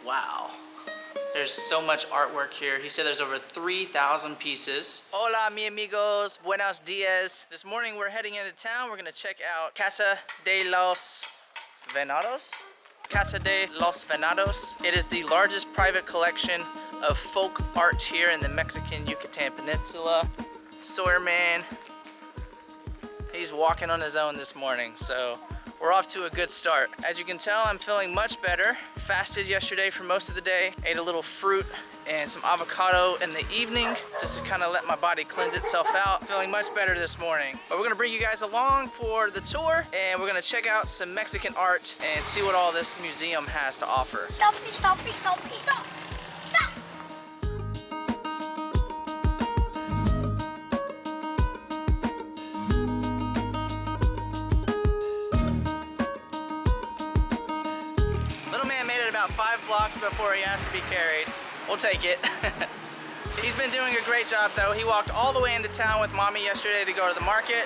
Wow. There's so much artwork here. He said there's over 3,000 pieces. Hola, mi amigos. Buenos dias. This morning we're heading into town. We're gonna check out Casa de los Venados. Casa de los Venados. It is the largest private collection of folk art here in the Mexican Yucatan Peninsula. Sawyer man, he's walking on his own this morning, so we're off to a good start. As you can tell, I'm feeling much better. Fasted yesterday for most of the day. Ate a little fruit and some avocado in the evening just to kind of let my body cleanse itself out. Feeling much better this morning. But we're gonna bring you guys along for the tour and we're gonna check out some Mexican art and see what all this museum has to offer. Stop, stop, stop, stop. Stop. Little man made it about 5 blocks before he asked to be carried. We'll take it. He's been doing a great job though. He walked all the way into town with mommy yesterday to go to the market,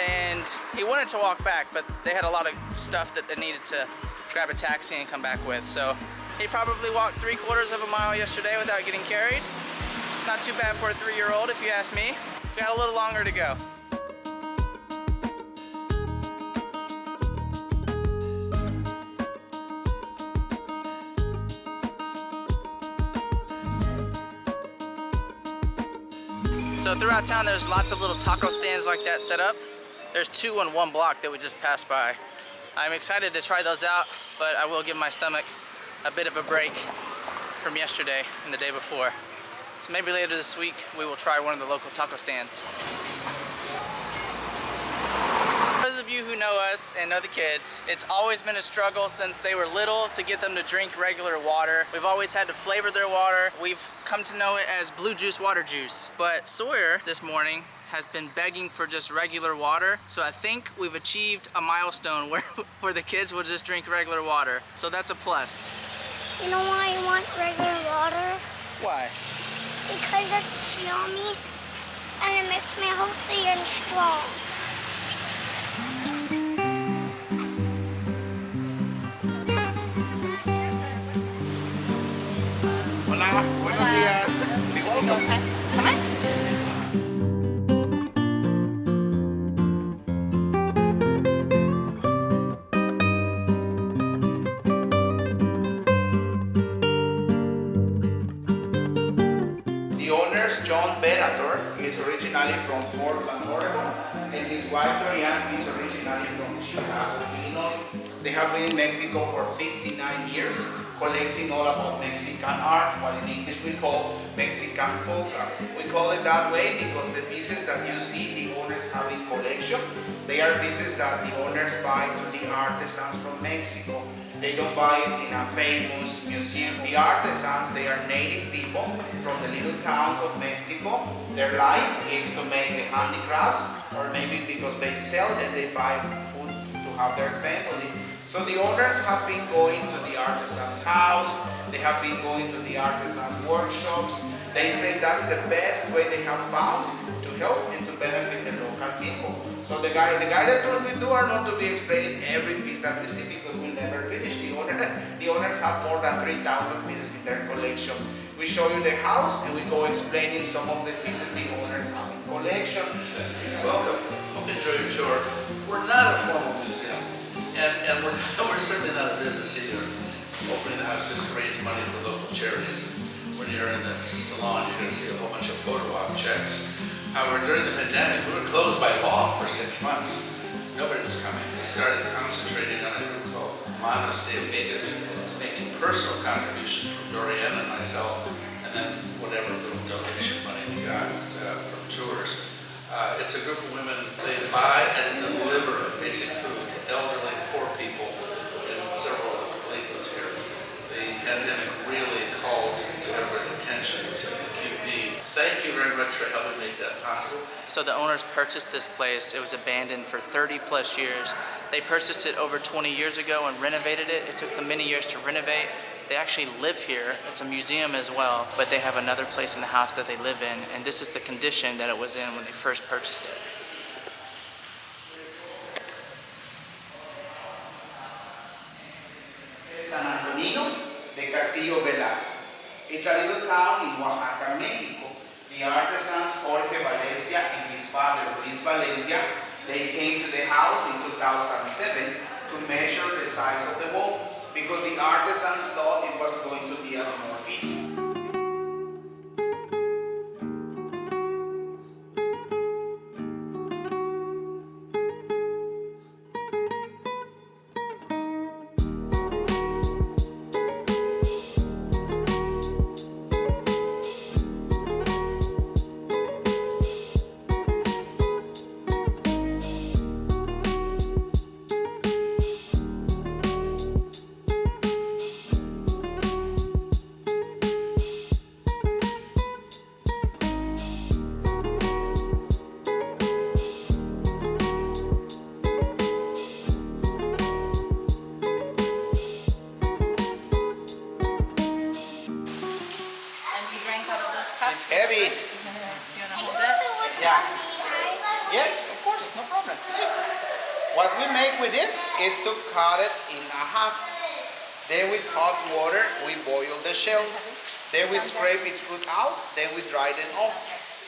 and he wanted to walk back, but they had a lot of stuff that they needed to grab a taxi and come back with. So he probably walked 3/4 of a mile yesterday without getting carried. Not too bad for a 3-year-old if you ask me. We got a little longer to go. So throughout town, there's lots of little taco stands like that set up. There's 2 on 1 block that we just passed by. I'm excited to try those out, but I will give my stomach a bit of a break from yesterday and the day before. So maybe later this week, we will try one of the local taco stands. For those of you who know us and know the kids, it's always been a struggle since they were little to get them to drink regular water. We've always had to flavor their water. We've come to know it as blue juice, water juice. But Sawyer this morning has been begging for just regular water. So I think we've achieved a milestone where the kids will just drink regular water. So that's a plus. You know why I want regular water? Why? Because it's yummy and it makes me healthy and strong. Hola, buenos días. Be welcome. Come on. The owner's John Venator. He's originally from Portland, Oregon, and his wife Dorian is originally from Chicago, Illinois. They have been in Mexico for 59 years, collecting all about Mexican art, what in English we call Mexican folk art. We call it that way because the pieces that you see the owners have in collection, they are pieces that the owners buy to the artisans from Mexico. They don't buy it in a famous museum. The artisans, they are native people from the little towns of Mexico. Their life is to make the handicrafts, or maybe because they sell them, they buy food to have their family. So the owners have been going to the artisan's house, they have been going to the artisan's workshops. They say that's the best way they have found to help and to benefit the local people. So the guided tours we do are not to be explaining every piece that we see because we'll never finish. The owners have more than 3,000 pieces in their collection. We show you the house and we go explaining some of the pieces the owners have in collection. Welcome. Hope you enjoy your tour. We're not a formal museum, and we're certainly not a business either. Opening the house just to raise money for local charities. When you're in the salon, you're going to see a whole bunch of photo op checks. However, during the pandemic, we were closed by law for 6 months. Nobody was coming. We started concentrating on a group called Manos de Amigas, making personal contributions from Dorian and myself, and then whatever little donation money we got from tours. It's a group of women. They buy and deliver basic food to elderly, poor people in several places here. The pandemic really called to everybody's attention to the acute need. Thank you very much for helping make that possible. So the owners purchased this place. It was abandoned for 30 plus years. They purchased it over 20 years ago and renovated it. It took them many years to renovate. They actually live here. It's a museum as well, but they have another place in the house that they live in, and this is the condition that it was in when they first purchased it. San Antonino, the Castillo Velasco. It's a little town in Oaxaca, Mexico. The artisans Jorge Valencia and his father Luis Valencia, they came to the house in 2007 to measure the size of the wall because the artisans thought it was going to be a small piece. It's heavy. You wanna hold it? Yeah. Yes, of course, no problem. What we make with it is to cut it in a half. Then with hot water, we boil the shells. Then we scrape its fruit out. Then we dry them off.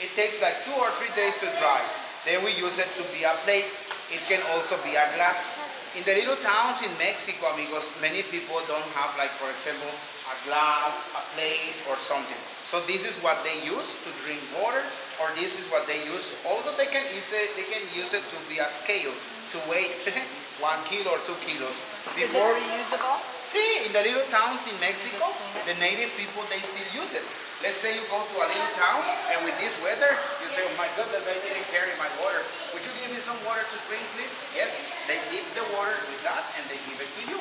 It takes like 2 or 3 days to dry. Then we use it to be a plate. It can also be a glass. In the little towns in Mexico, amigos, many people don't have, like, for example, a glass, a plate, or something. So this is what they use to drink water, or this is what they use. Also, they can use it to be a scale, to weigh 1 kilo or 2 kilos. Is it reusable? See, in the little towns in Mexico, the native people, they still use it. Let's say you go to a little town, and with this weather, you say, oh my goodness, I didn't carry my water. Would you give me some water to drink, please? Yes, they dip the water with that, and they give it to you.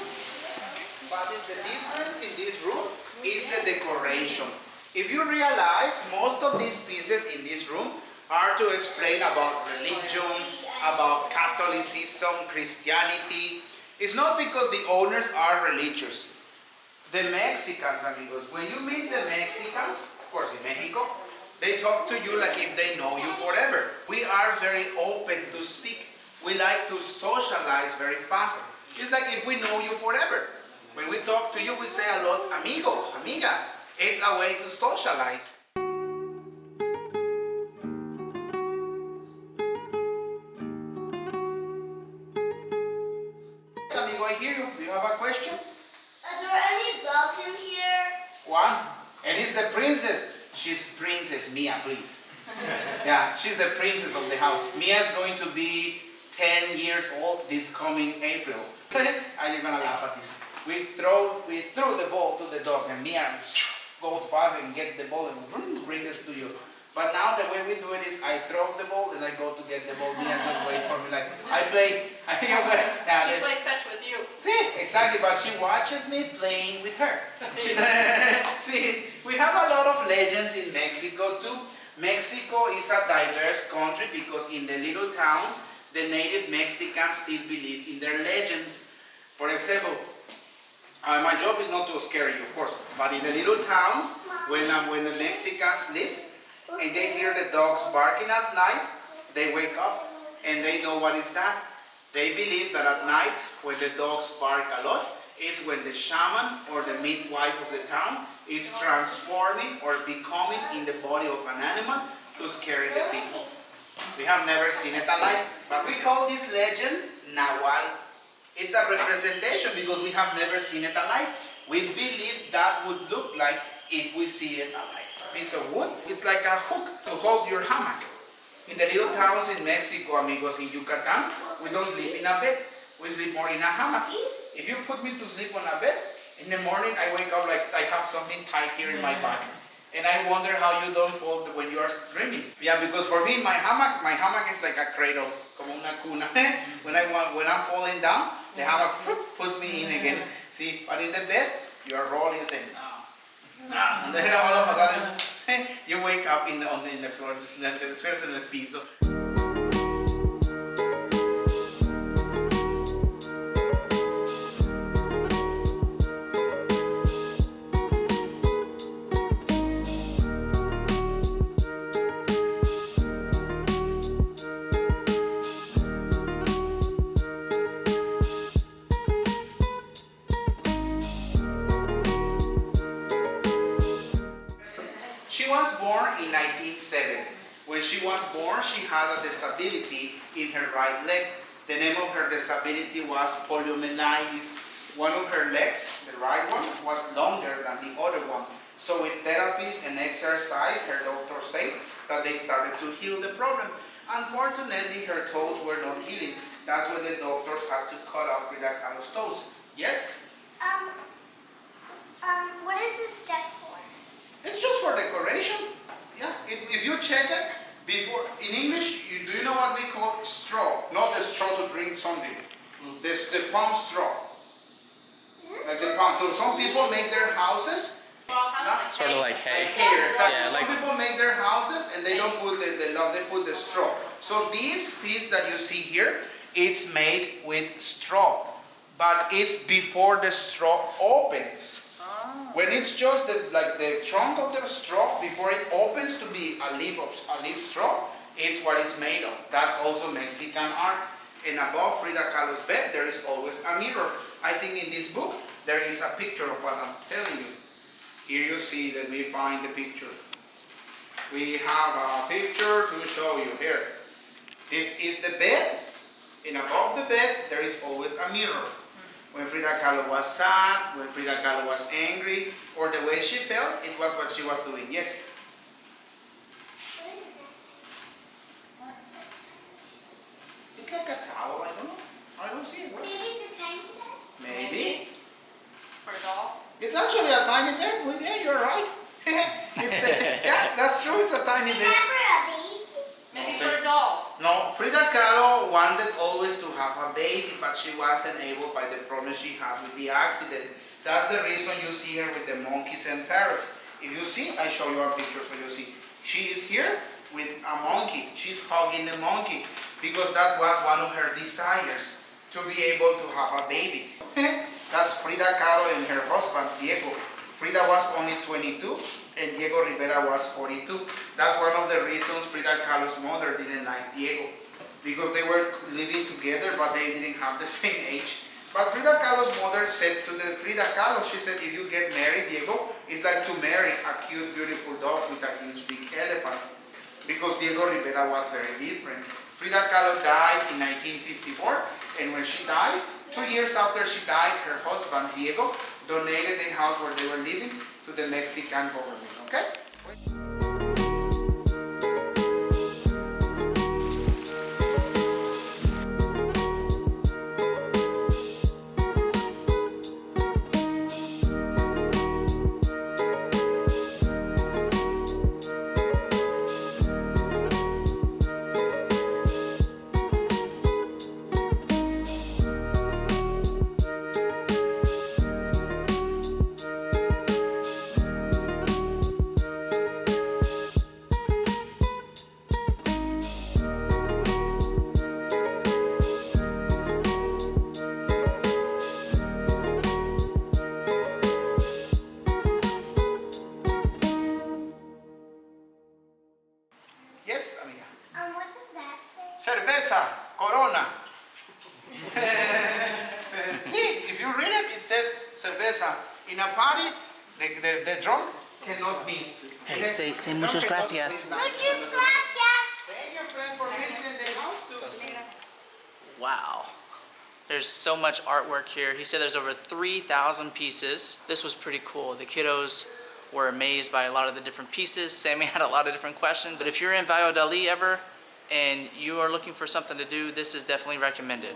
But the difference in this room is the decoration. If you realize, most of these pieces in this room are to explain about religion, about Catholicism, Christianity. It's not because the owners are religious. The Mexicans, amigos, when you meet the Mexicans, of course in Mexico, they talk to you like if they know you forever. We are very open to speak. We like to socialize very fast. It's like if we know you forever. When we talk to you, we say a lot, amigo, amiga. It's a way to socialize. Amigo, I hear you. Do you have a question? Are there any dogs in here? One. And it's the princess. She's Princess Mia, please. Yeah, she's the princess of the house. Mia's going to be 10 years old this coming April. Are you gonna laugh at this? We threw the ball to the dog, and Mia goes fast and get the ball and bring this to you. But now the way we do it is I throw the ball and I go to get the ball. Mia just wait for me like I play. She plays fetch with you. See, exactly, but she watches me playing with her. See, we have a lot of legends in Mexico too. Mexico is a diverse country because in the little towns, the native Mexicans still believe in their legends. For example, my job is not to scare you, of course, but in the little towns, when the Mexicans sleep and they hear the dogs barking at night, they wake up and they know what is that. They believe that at night, when the dogs bark a lot, is when the shaman or the midwife of the town is transforming or becoming in the body of an animal to scare the people. We have never seen it alive, but we call this legend Nahual. It's a representation because we have never seen it alive. We believe that would look like if we see it alive. A piece of wood, it's like a hook to hold your hammock. In the little towns in Mexico, amigos, in Yucatan, we don't sleep in a bed. We sleep more in a hammock. If you put me to sleep on a bed, in the morning I wake up like I have something tight here in my back. And I wonder how you don't fall when you are dreaming. Yeah, because for me, my hammock is like a cradle, como una cuna. When I'm falling down, the hammock puts me in again. See, but in the bed, you are rolling, you say, no. And then all of a sudden, you wake up in the floor, first en el piso. was born in 1907. When she was born, she had a disability in her right leg. The name of her disability was poliomyelitis. One of her legs, the right one, was longer than the other one. So with therapies and exercise, her doctor said that they started to heal the problem. Unfortunately, her toes were not healing. That's when the doctors had to cut off Frida Kahlo's toes. Yes? What is this step for? It's just for decoration. Yeah, if you check it, before, in English, do you know what we call straw? Not the straw to drink something. This, the palm straw. Like the palm. So some people make their houses. Sort of like hay. Exactly. Yeah, Some like- people make their houses and they don't put the love, they put the straw. So this piece that you see here, it's made with straw, but it's before the straw opens. When it's just like the trunk of the straw, before it opens to be a leaf straw, it's what it's made of. That's also Mexican art. And above Frida Kahlo's bed, there is always a mirror. I think in this book, there is a picture of what I'm telling you. Here you see, let me find the picture. We have a picture to show you here. This is the bed, and above the bed, there is always a mirror. When Frida Kahlo was sad, when Frida Kahlo was angry, or the way she felt, it was what she was doing. Yes? What is that? It's like a towel, I don't know. I don't see it. What? Maybe it's a tiny bed? Maybe. For a doll? It's actually a tiny bed. Well, yeah, you're right. Yeah, that's true. It's a tiny Is bed. that for a baby? Maybe for a doll. No, Frida Kahlo wanted always to have a baby, but she wasn't able by the problem she had with the accident. That's the reason you see her with the monkeys and parrots. If you see, I show you a picture so you see. She is here with a monkey. She's hugging the monkey because that was one of her desires, to be able to have a baby. That's Frida Kahlo and her husband, Diego. Frida was only 22 and Diego Rivera was 42. That's one of the reasons Frida Kahlo's mother didn't like Diego, because they were living together but they didn't have the same age. But Frida Kahlo's mother said to the Frida Kahlo, she said, if you get married, Diego, it's like to marry a cute, beautiful dog with a huge, big elephant. Because Diego Rivera was very different. Frida Kahlo died in 1954, and when she died, 2 years after she died, her husband, Diego, donated the house where they were living to the Mexican government, okay? Yes, amiga. What does that say? Cerveza, Corona. See, if you read it, it says cerveza. In a party, the drum cannot miss. Hey, say muchas gracias. Muchas gracias. Thank you, friend, for visiting the house too. Wow. There's so much artwork here. He said there's over 3,000 pieces. This was pretty cool. The kiddos were amazed by a lot of the different pieces. Sammy had a lot of different questions. But if you're in Valladolid ever and you are looking for something to do, this is definitely recommended.